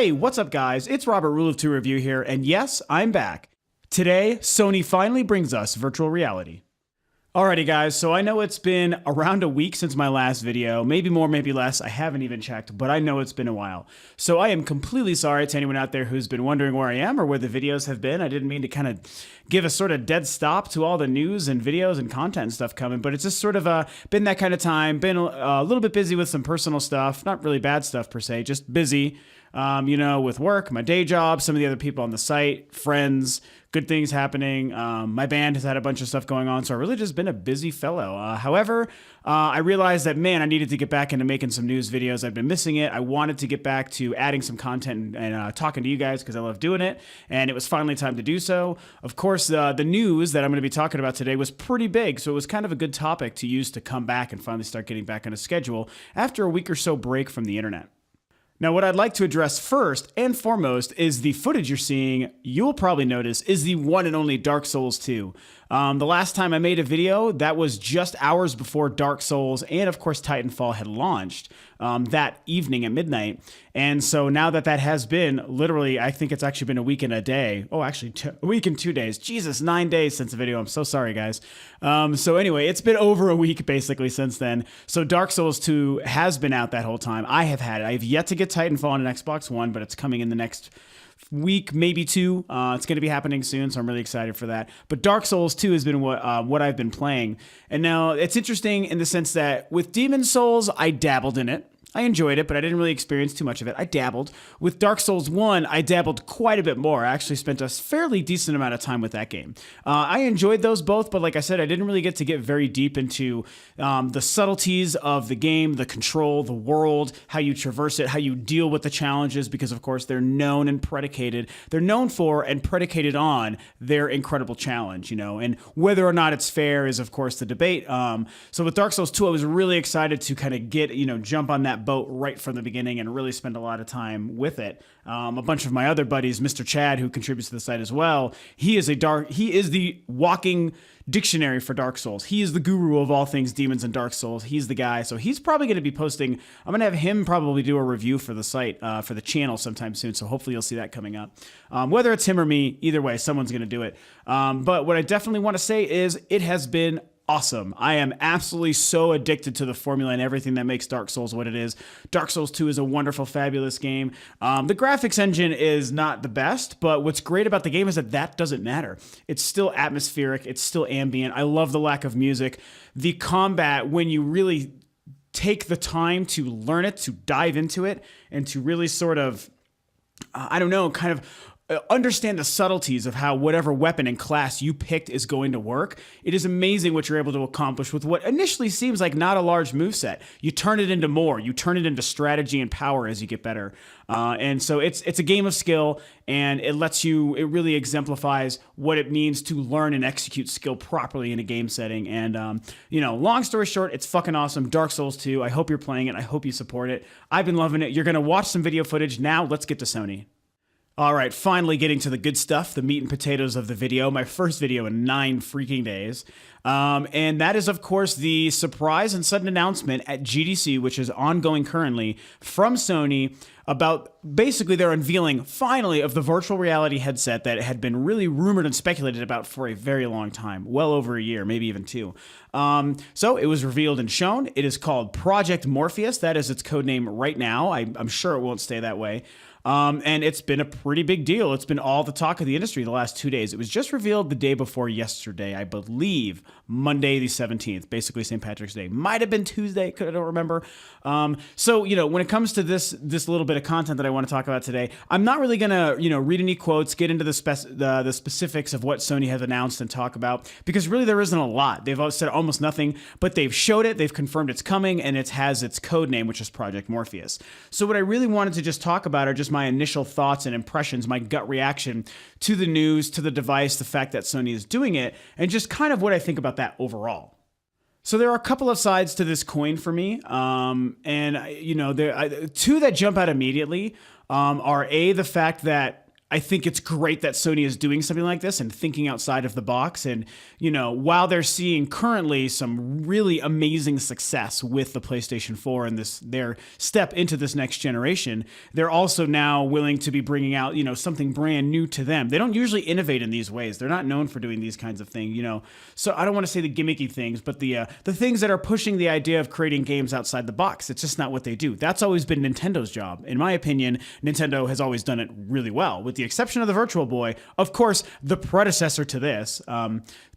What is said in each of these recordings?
Hey, what's up guys? It's Robert Rule of Two Review here, and yes, I'm back. Today, Sony finally brings us virtual reality. Alrighty guys, so I know it's been around a week since my last video, maybe more, maybe less, I haven't even checked, but I know it's been a while. So I am completely sorry to anyone out there who's been wondering where I am or where the videos have been. I didn't mean to kind of give a sort of dead stop to all the news and videos and content and stuff coming, but it's just sort of been that kind of time, been a little bit busy with some personal stuff, not really bad stuff per se, just busy. With work, my day job, some of the other people on the site, friends, good things happening. My band has had a bunch of stuff going on, so I've really just been a busy fellow. However, I realized that, man, I needed to get back into making some news videos. I've been missing it. I wanted to get back to adding some content and talking to you guys because I love doing it, and it was finally time to do so. Of course, the news that I'm going to be talking about today was pretty big, so it was kind of a good topic to use to come back and finally start getting back on a schedule after a week or so break from the internet. Now, what I'd like to address first and foremost is the footage you're seeing, you'll probably notice, is the one and only Dark Souls 2. The last time I made a video, that was just hours before Dark Souls and, of course, Titanfall had launched that evening at midnight. And so now that has been literally, I think it's actually been a week and a day. Oh, actually, a week and 2 days. Jesus, 9 days since the video. I'm so sorry, guys. So anyway, it's been over a week basically since then. So Dark Souls 2 has been out that whole time. I have had it. I have yet to get Titanfall on an Xbox One, but it's coming in the next week, maybe two. It's going to be happening soon, so I'm really excited for that. But Dark Souls 2 has been what I've been playing. And now it's interesting in the sense that with Demon Souls, I dabbled in it. I enjoyed it, but I didn't really experience too much of it. I dabbled. With Dark Souls 1, I dabbled quite a bit more. I actually spent a fairly decent amount of time with that game. I enjoyed those both, but like I said, I didn't really get to get very deep into the subtleties of the game, the control, the world, how you traverse it, how you deal with the challenges, because of course they're known and predicated. They're known for and predicated on their incredible challenge, and whether or not it's fair is of course the debate. So with Dark Souls 2, I was really excited to kind of get, jump on that boat right from the beginning and really spend a lot of time with it. A bunch of my other buddies, Mr. Chad, who contributes to the site as well, he is the walking dictionary for Dark Souls. He is the guru of all things demons and Dark Souls. He's the guy. So he's probably going to be posting, I'm going to have him probably do a review for the site, for the channel sometime soon. So hopefully you'll see that coming up. Whether it's him or me, either way, someone's going to do it. But what I definitely want to say is it has been awesome. I am absolutely so addicted to the formula and everything that makes Dark Souls what it is. Dark Souls 2 is a wonderful, fabulous game. The graphics engine is not the best, but what's great about the game is that doesn't matter. It's still atmospheric. It's still ambient. I love the lack of music. The combat, when you really take the time to learn it, to dive into it, and to really sort of, kind of understand the subtleties of how whatever weapon and class you picked is going to work. It is amazing what you're able to accomplish with what initially seems like not a large moveset. You turn it into more. You turn it into strategy and power as you get better. And so it's a game of skill, and it really exemplifies what it means to learn and execute skill properly in a game setting. And, long story short, it's fucking awesome. Dark Souls 2. I hope you're playing it. I hope you support it. I've been loving it. You're going to watch some video footage. Now let's get to Sony. All right, finally getting to the good stuff, the meat and potatoes of the video, my first video in 9 freaking days. And that is, of course, the surprise and sudden announcement at GDC, which is ongoing currently, from Sony about basically their unveiling, finally, of the virtual reality headset that had been really rumored and speculated about for a very long time, well over a year, maybe even 2. So it was revealed and shown. It is called Project Morpheus. That is its code name right now. I'm sure it won't stay that way. And it's been a pretty big deal. It's been all the talk of the industry the last 2 days. It was just revealed the day before yesterday, I believe, Monday the 17th, basically St. Patrick's Day. Might have been Tuesday, I don't remember. So, when it comes to this little bit of content that I want to talk about today, I'm not really going to, read any quotes, get into the specifics of what Sony has announced and talk about, because really there isn't a lot. They've said almost nothing, but they've showed it, they've confirmed it's coming, and it has its code name, which is Project Morpheus. So what I really wanted to just talk about are just my initial thoughts and impressions, my gut reaction to the news, to the device, the fact that Sony is doing it, and just kind of what I think about that overall. So there are a couple of sides to this coin for me, and two that jump out immediately are the fact that I think it's great that Sony is doing something like this and thinking outside of the box. And, while they're seeing currently some really amazing success with the PlayStation 4 and their step into this next generation, they're also now willing to be bringing out, something brand new to them. They don't usually innovate in these ways. They're not known for doing these kinds of things, So I don't want to say the gimmicky things, but the things that are pushing the idea of creating games outside the box. It's just not what they do. That's always been Nintendo's job. In my opinion, Nintendo has always done it really well, with the exception of the Virtual Boy, of course, the predecessor to this,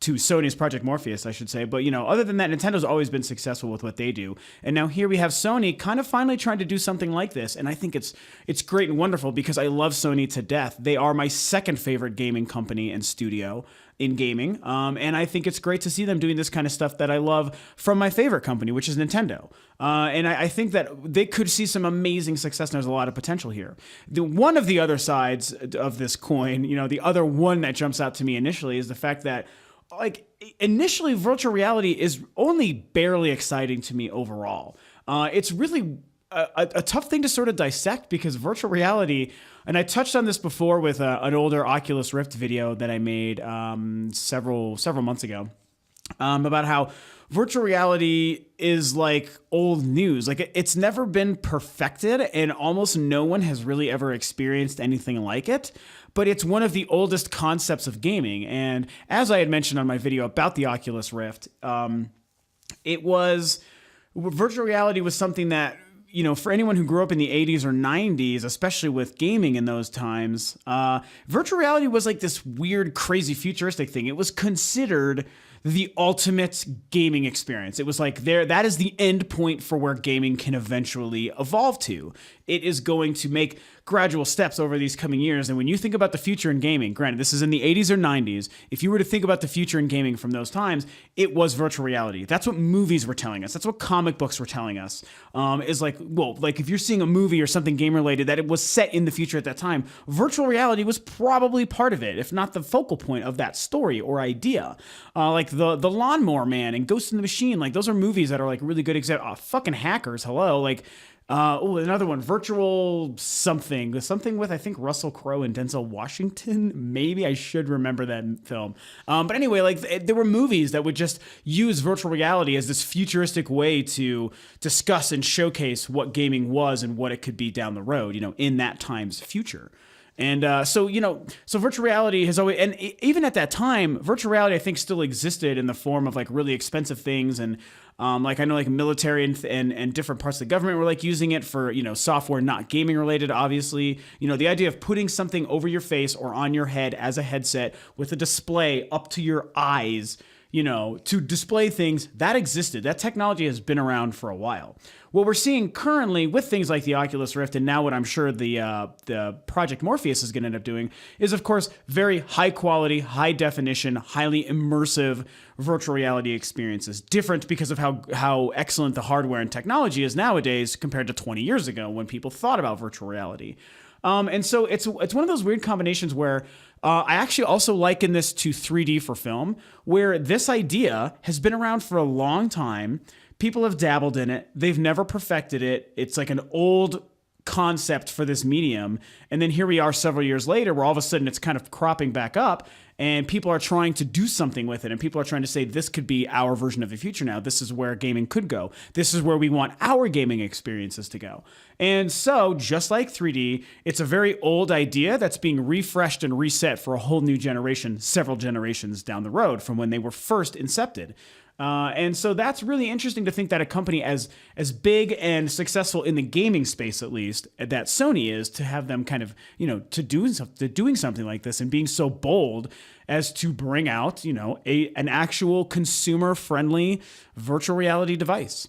to Sony's Project Morpheus, I should say. But, other than that, Nintendo's always been successful with what they do. And now here we have Sony kind of finally trying to do something like this. And I think it's great and wonderful because I love Sony to death. They are my second favorite gaming company and studio in gaming. And I think it's great to see them doing this kind of stuff that I love from my favorite company, which is Nintendo. And I think that they could see some amazing success, and there's a lot of potential here. One of the other sides of this coin, the other one that jumps out to me initially is the fact that, initially virtual reality is only barely exciting to me overall. It's really a tough thing to sort of dissect because virtual reality, and I touched on this before with an older Oculus Rift video that I made several months ago, about how virtual reality is like old news. Like it's never been perfected and almost no one has really ever experienced anything like it. But it's one of the oldest concepts of gaming. And as I had mentioned on my video about the Oculus Rift, virtual reality was something that, for anyone who grew up in the 80s or 90s, especially with gaming in those times, virtual reality was like this weird, crazy futuristic thing. It was considered the ultimate gaming experience. It was like that is the end point for where gaming can eventually evolve to. It is going to make gradual steps over these coming years. And when you think about the future in gaming, granted, this is in the 80s or 90s, if you were to think about the future in gaming from those times, it was virtual reality. That's what movies were telling us. That's what comic books were telling us. Is like if you're seeing a movie or something game related that it was set in the future at that time, virtual reality was probably part of it, if not the focal point of that story or idea. Like the Lawnmower Man and Ghost in the Machine, like those are movies that are like really good examples. Fucking Hackers, hello, like. Another one, Virtual something with, I think, Russell Crowe and Denzel Washington. Maybe I should remember that film. But anyway, like there were movies that would just use virtual reality as this futuristic way to discuss and showcase what gaming was and what it could be down the road, in that time's future. And so virtual reality has always, and even at that time, virtual reality, I think, still existed in the form of like really expensive things. And like I know like military and different parts of the government were like using it for, software not gaming related, obviously. The idea of putting something over your face or on your head as a headset with a display up to your eyes, to display things, that existed. That technology has been around for a while. What we're seeing currently with things like the Oculus Rift, and now what I'm sure the Project Morpheus is going to end up doing, is of course very high quality, high definition, highly immersive virtual reality experiences. Different because of how excellent the hardware and technology is nowadays compared to 20 years ago when people thought about virtual reality. And so it's one of those weird combinations where I actually also liken this to 3D for film, where this idea has been around for a long time. People have dabbled in it. They've never perfected it. It's like an old concept for this medium. And then here we are several years later where all of a sudden it's kind of cropping back up and people are trying to do something with it. And people are trying to say, this could be our version of the future now. This is where gaming could go. This is where we want our gaming experiences to go. And so just like 3D, it's a very old idea that's being refreshed and reset for a whole new generation, several generations down the road from when they were first incepted. And so that's really interesting to think that a company as big and successful in the gaming space, at least, that Sony is, to have them kind of, to doing something like this and being so bold as to bring out, an actual consumer-friendly virtual reality device.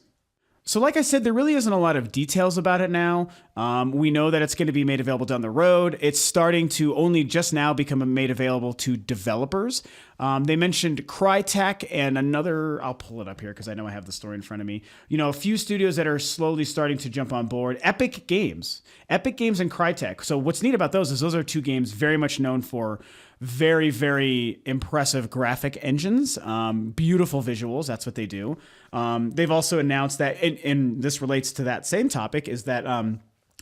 So like I said, there really isn't a lot of details about it now. We know that it's going to be made available down the road. It's starting to only just now become made available to developers. They mentioned Crytek and another, I'll pull it up here because I know I have the story in front of me. A few studios that are slowly starting to jump on board. Epic Games and Crytek. So what's neat about those is those are two games very much known for very, very impressive graphic engines, beautiful visuals. That's what they do. They've also announced that, and this relates to that same topic, is that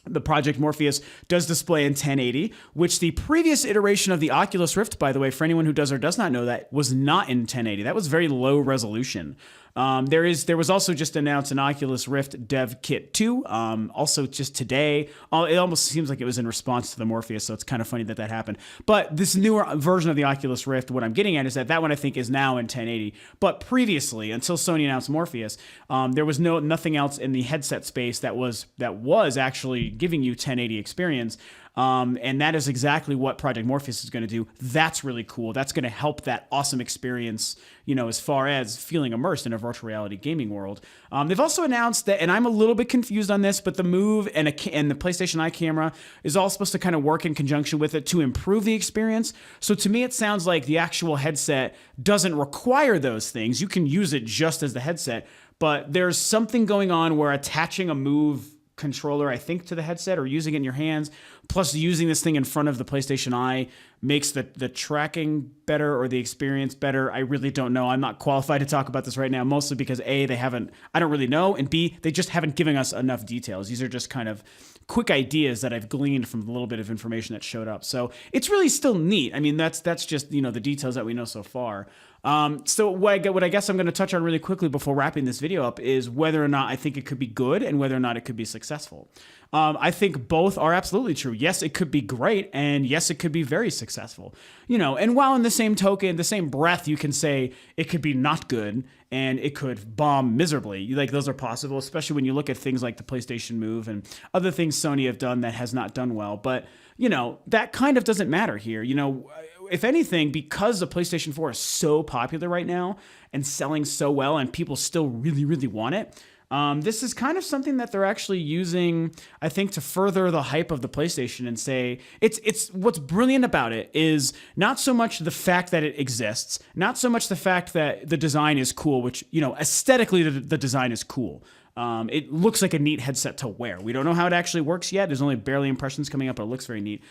The Project Morpheus does display in 1080, which the previous iteration of the Oculus Rift, by the way, for anyone who does or does not know that, was not in 1080. That was very low resolution. There was also just announced an Oculus Rift Dev Kit 2, also just today. It almost seems like it was in response to the Morpheus, so it's kind of funny that happened. But this newer version of the Oculus Rift, what I'm getting at is that one I think is now in 1080. But previously, until Sony announced Morpheus, there was nothing else in the headset space that was actually giving you 1080 experience. And that is exactly what Project Morpheus is going to do. That's really cool. That's going to help that awesome experience, as far as feeling immersed in a virtual reality gaming world. They've also announced that, and I'm a little bit confused on this, but the Move and the PlayStation Eye camera is all supposed to kind of work in conjunction with it to improve the experience. So to me, it sounds like the actual headset doesn't require those things. You can use it just as the headset, but there's something going on where attaching a Move controller, I think, to the headset or using it in your hands, plus using this thing in front of the PlayStation Eye makes the tracking better or the experience better. I really don't know. I'm not qualified to talk about this right now, mostly because A, I don't really know, and B, they just haven't given us enough details. These are just kind of quick ideas that I've gleaned from the little bit of information that showed up. So it's really still neat. I mean, that's just, the details that we know so far. So what I guess I'm going to touch on really quickly before wrapping this video up is whether or not I think it could be good and whether or not it could be successful. I think both are absolutely true. Yes, it could be great, and yes, it could be very successful. And while in the same token, the same breath, you can say it could be not good and it could bomb miserably. Like, those are possible, especially when you look at things like the PlayStation Move and other things Sony have done that has not done well. But, that kind of doesn't matter here. If anything, because the PlayStation 4 is so popular right now and selling so well and people still really, really want it, this is kind of something that they're actually using, I think, to further the hype of the PlayStation and say it's what's brilliant about it is not so much the fact that it exists, not so much the fact that the design is cool, which, aesthetically the design is cool. It looks like a neat headset to wear. We don't know how it actually works yet. There's only barely impressions coming up, but it looks very neat.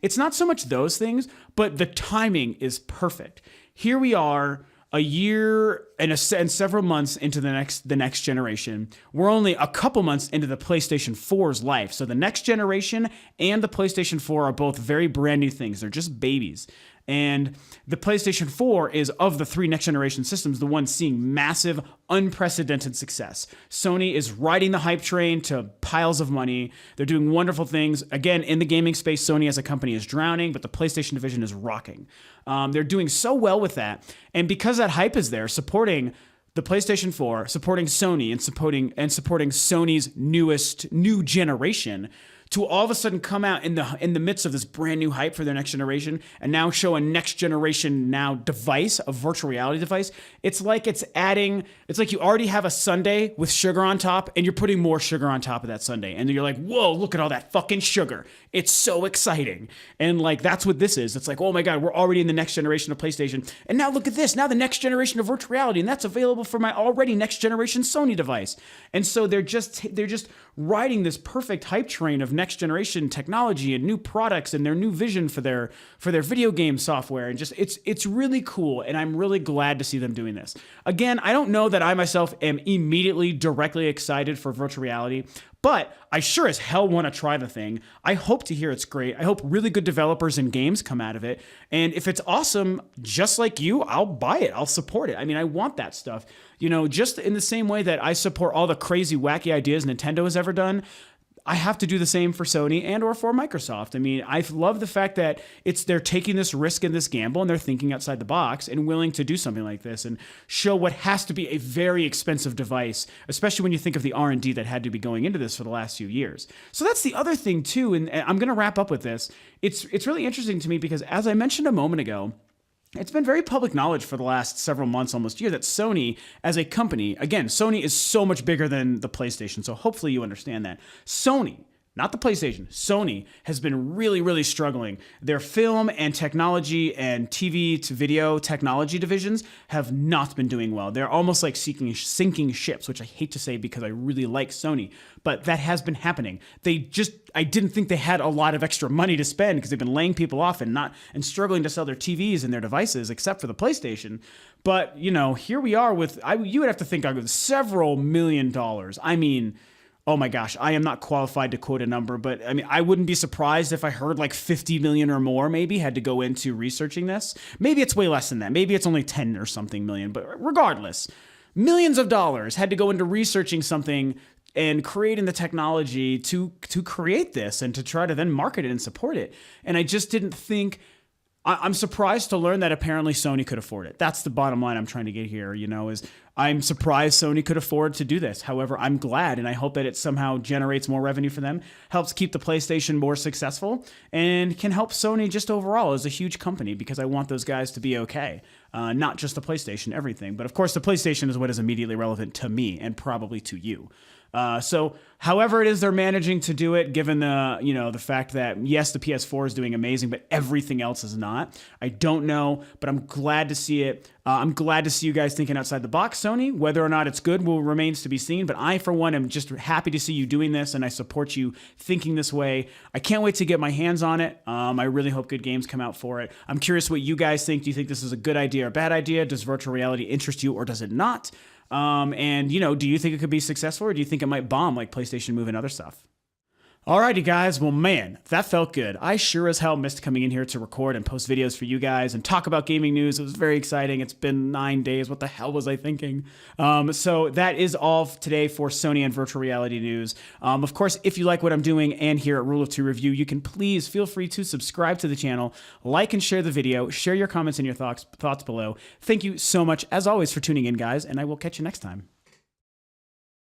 It's not so much those things, but the timing is perfect. Here we are, a year and several months into the next generation. We're only a couple months into the PlayStation 4's life. So the next generation and the PlayStation 4 are both very brand new things. They're just babies. And the PlayStation 4 is, of the three next generation systems, the one seeing massive, unprecedented success. Sony is riding the hype train to piles of money. They're doing wonderful things. Again, in the gaming space, Sony as a company is drowning, but the PlayStation division is rocking. They're doing so well with that. And because that hype is there, supporting the PlayStation 4, supporting Sony, and supporting Sony's new generation, to all of a sudden come out in the midst of this brand new hype for their next generation and now show a next generation device, a virtual reality device. It's like you already have a sundae with sugar on top and you're putting more sugar on top of that sundae. And you're like, whoa, look at all that fucking sugar. It's so exciting. And that's what this is. It's like, oh my God, we're already in the next generation of PlayStation. And now look at this, now the next generation of virtual reality, and that's available for my already next generation Sony device. And so they're just riding this perfect hype train of next generation technology and new products and their new vision for their video game software. And just it's really cool, and I'm really glad to see them doing this. Again, I don't know that I myself am immediately directly excited for virtual reality, but I sure as hell want to try the thing. I hope to hear it's great. I hope really good developers and games come out of it. And if it's awesome, just like you, I'll buy it. I'll support it. I mean, I want that stuff. Just in the same way that I support all the crazy, wacky ideas Nintendo has ever done, I have to do the same for Sony and or for Microsoft. I mean, I love the fact that they're taking this risk and this gamble and they're thinking outside the box and willing to do something like this and show what has to be a very expensive device, especially when you think of the R&D that had to be going into this for the last few years. So that's the other thing too, and I'm going to wrap up with this. It's really interesting to me because, as I mentioned a moment ago, it's been very public knowledge for the last several months, almost year, that Sony as a company, again, Sony is so much bigger than the PlayStation, so hopefully you understand that. Sony, not the PlayStation, Sony has been really, really struggling. Their film and technology and TV to video technology divisions have not been doing well. They're almost like sinking ships, which I hate to say because I really like Sony, but that has been happening. I didn't think they had a lot of extra money to spend because they've been laying people off and struggling to sell their TVs and their devices, except for the PlayStation. But, here we are with, you would have to think of several $1 million. I mean, oh my gosh, I am not qualified to quote a number, but I mean, I wouldn't be surprised if I heard like 50 million or more maybe had to go into researching this. Maybe it's way less than that. Maybe it's only 10 or something million, but regardless, millions of dollars had to go into researching something and creating the technology to create this and to try to then market it and support it. And I just didn't think, I'm surprised to learn that apparently Sony could afford it. That's the bottom line I'm trying to get here, is I'm surprised Sony could afford to do this. However, I'm glad, and I hope that it somehow generates more revenue for them, helps keep the PlayStation more successful, and can help Sony just overall as a huge company, because I want those guys to be okay. Not just the PlayStation, everything. But of course, the PlayStation is what is immediately relevant to me and probably to you. So however it is they're managing to do it, given the fact that yes, the PS4 is doing amazing, but everything else is not. I don't know, but I'm glad to see it. I'm glad to see you guys thinking outside the box, Sony. Whether or not it's good remains to be seen, but I, for one, am just happy to see you doing this, and I support you thinking this way. I can't wait to get my hands on it. I really hope good games come out for it. I'm curious what you guys think. Do you think this is a good idea or a bad idea? Does virtual reality interest you or does it not? Do you think it could be successful, or do you think it might bomb like PlayStation Move and other stuff? Alrighty, guys. Well, man, that felt good. I sure as hell missed coming in here to record and post videos for you guys and talk about gaming news. It was very exciting. It's been 9 days. What the hell was I thinking? So that is all today for Sony and virtual reality news. Of course, if you like what I'm doing and here at Rule of Two Review, you can please feel free to subscribe to the channel, like and share the video, share your comments and your thoughts below. Thank you so much, as always, for tuning in, guys, and I will catch you next time.